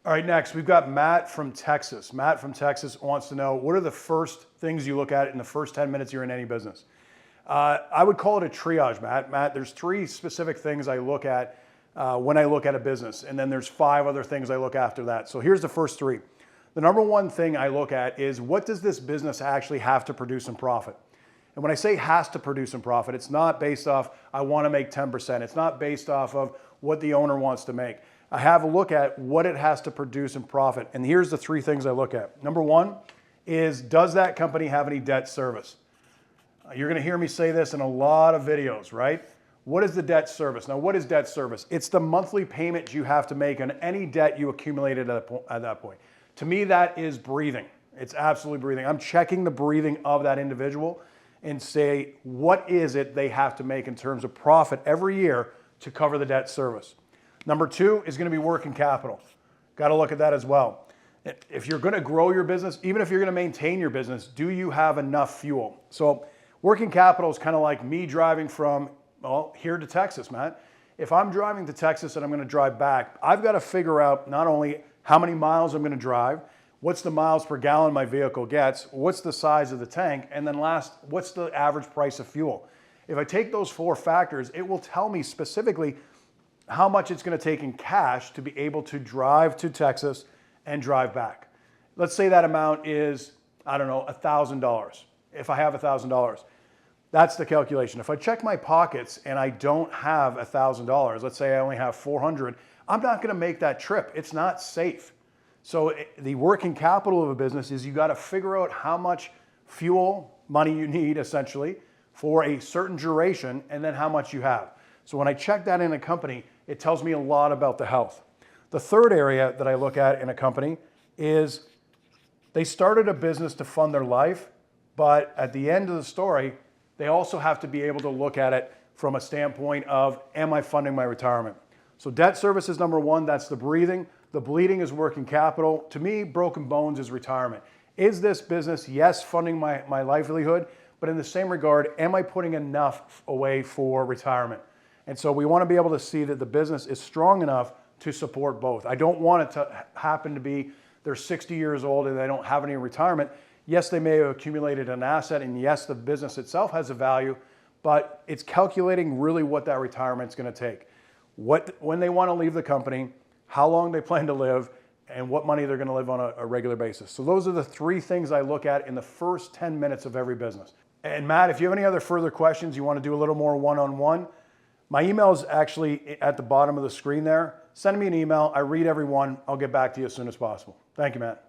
All right, next we've got Matt from Texas. Matt from Texas wants to know, what are the first things you look at in the first 10 minutes you're in any business? I would call it a triage, Matt. Matt, there's 3 specific things I look at when I look at a business, and then there's 5 other things I look after that. So here's the first 3. The number one thing I look at is, what does this business actually have to produce in profit? And when I say has to produce in profit, it's not based off, I want to make 10%. It's not based off of what the owner wants to make. I have a look at what it has to produce in profit. And here's the 3 things I look at. Number 1 is, does that company have any debt service? You're going to hear me say this in a lot of videos, right? What is the debt service? Now, what is debt service? It's the monthly payment you have to make on any debt you accumulated at that point. To me, that is breathing. It's absolutely breathing. I'm checking the breathing of that individual and say, what is it they have to make in terms of profit every year to cover the debt service? Number 2 is going to be working capital. Got to look at that as well. If you're going to grow your business, even if you're going to maintain your business, do you have enough fuel? So working capital is kind of like me driving from, well, here to Texas, Matt. If I'm driving to Texas and I'm going to drive back, I've got to figure out not only how many miles I'm going to drive, what's the miles per gallon my vehicle gets, what's the size of the tank, and then last, what's the average price of fuel? If I take those 4 factors, it will tell me specifically how much it's going to take in cash to be able to drive to Texas and drive back. Let's say that amount is, I don't know, $1,000. If I have $1,000, that's the calculation. If I check my pockets and I don't have $1,000, let's say I only have $400, I'm not going to make that trip. It's not safe. So the working capital of a business is, you got to figure out how much fuel money you need essentially for a certain duration, and then how much you have. So when I check that in a company, it tells me a lot about the health. The third area that I look at in a company is, they started a business to fund their life, but at the end of the story, they also have to be able to look at it from a standpoint of, am I funding my retirement? So debt service is number 1, that's the breathing. The bleeding is working capital. To me, broken bones is retirement. Is this business, yes, funding my livelihood, but in the same regard, am I putting enough away for retirement? And so we want to be able to see that the business is strong enough to support both. I don't want it to happen to be they're 60 years old and they don't have any retirement. Yes, they may have accumulated an asset, and yes, the business itself has a value, but it's calculating really what that retirement is going to take. When they want to leave the company, how long they plan to live, and what money they're going to live on a regular basis. So those are the 3 things I look at in the first 10 minutes of every business. And Matt, if you have any other further questions, you want to do a little more one-on-one, my email is actually at the bottom of the screen there. Send me an email. I read every one. I'll get back to you as soon as possible. Thank you, Matt.